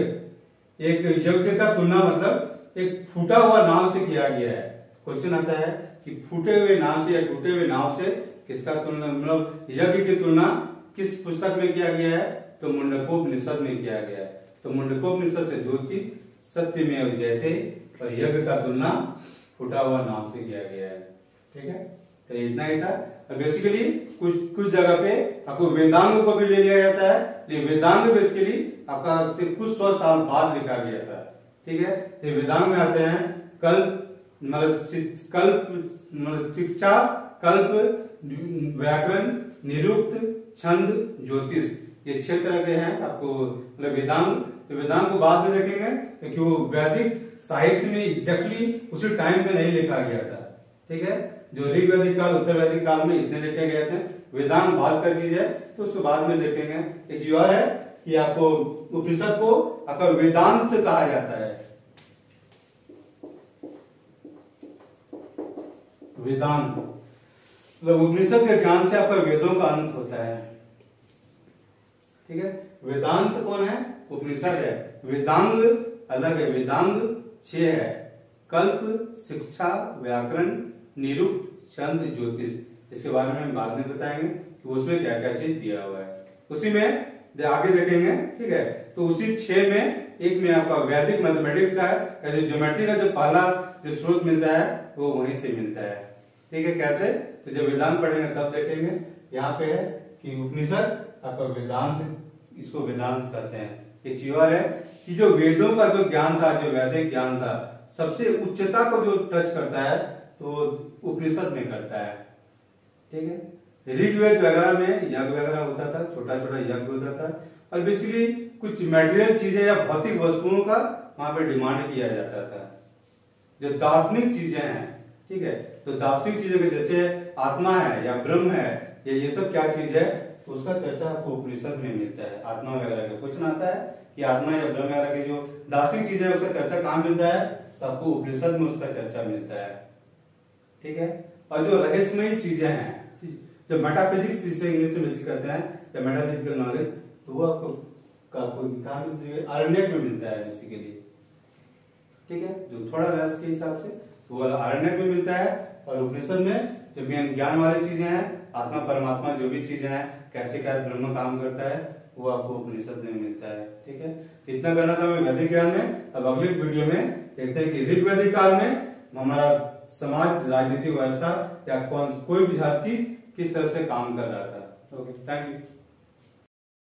एक यज्ञ का तुलना मतलब एक फूटा हुआ नाव से किया गया है। क्वेश्चन आता है कि फूटे हुए नाव से या टूटे हुए नाव से किसका तुलना, मतलब यज्ञ की तुलना किस पुस्तक में किया गया है, तो मुंडकोपनिषद में किया गया है। तो मुंडकोपनिषद से दो चीज सत्यमेव जयते और यज्ञ का तुलना फूटा हुआ नाव से किया गया है, ठीक है। तो इतना ही था। बेसिकली कुछ जगह पे आपको वेदांग को भी ले लिया जाता है, लेकिन वेदांग बेसिकली आपका से कुछ 100 साल बाद लिखा गया था, ठीक है। तो वेदांग में आते हैं कल्प, मतलब शिक्षा, कल्प, व्याकरण, निरुक्त, छंद, ज्योतिष, ये 6 तरह के हैं आपको, मतलब वेदांग। तो वेदांग को बाद में देखेंगे क्योंकि वो वैदिक साहित्य में एग्जैक्टली उसी टाइम पे नहीं लिखा गया था, ठीक है। जो ऋग्वैदिक काल, उत्तर वैदिक काल में इतने लिखे गए थे, वेदांग बाद का चीज है, तो उसको बाद में देखेंगे। एक चीज और है कि आपको उपनिषद को आपका वेदांत कहा जाता है, वेदांत मतलब उपनिषद के ज्ञान से आपका वेदों का अंत होता है, ठीक है। वेदांत कौन है, उपनिषद है। वेदांग अलग है, वेदांग 6 है, कल्प, शिक्षा, व्याकरण, निरुक्त, छंद, ज्योतिष। इसके बारे में हम बाद में बताएंगे कि उसमें क्या क्या चीज दिया हुआ है, उसी में आगे देखेंगे, ठीक है। तो उसी 6 में एक में आपका वैदिक मैथमेटिक्स का है, ज्योमेट्री का जो पहला जो स्रोत मिलता है वो वहीं से मिलता है, ठीक है। कैसे, तो जब वेदांत पढ़ेंगे तब देखेंगे। यहाँ पे है कि उपनिषद आपका वेदांत, इसको वेदांत कहते हैं। एक चीज और है कि जो वेदों का जो ज्ञान था, जो वैदिक ज्ञान था, सबसे उच्चता को जो टच करता है तो उपनिषद में करता है। ठीक है, ऋग्वेद वगैरह में यज्ञ वगैरह होता था, छोटा छोटा यज्ञ होता था, और बेसिकली कुछ मटेरियल चीजें या भौतिक वस्तुओं का वहां पे डिमांड किया जाता था। जो दार्शनिक चीजें हैं, ठीक है, तो दार्शनिक चीजें जैसे आत्मा है या ब्रह्म है, ये सब क्या चीज है, तो उसका चर्चा आपको उपनिषद में मिलता है। आत्मा वगैरह का क्वेश्चन आता है कि आत्मा या ब्रह्म वगैरह के जो दार्शनिक चीजें है उसका चर्चा कहाँ मिलता है, तो आपको उपनिषद में उसका चर्चा मिलता है। ठीक है, और जो रहस्यमयी चीजें हैं, जो मेटाफिजिक्स जिसे इंग्लिश में बेसिक कहते हैं या मेटाफिजिकल नॉलेज, तो वो आपको कहाँ मिलती है, आरण्यक में मिलता है बेसिकली। ठीक है, जो थोड़ा रस के हिसाब से तो वो आरण्यक में मिलता है, और उपनिषद में जो मेन ज्ञान वाली चीजें हैं, आत्मा परमात्मा जो भी चीजें हैं, कैसे क्या ब्रह्म काम करता है, वो आपको उपनिषद में मिलता है। ठीक है, इतना करना था मैं वैदिक ज्ञान में। अब अगले वीडियो में देखते हैं कि ऋग्वैदिक काल में हमारा समाज, राजनीतिक व्यवस्था या कोई भी हर चीज किस तरह से काम कर रहा था। Okay, thank you.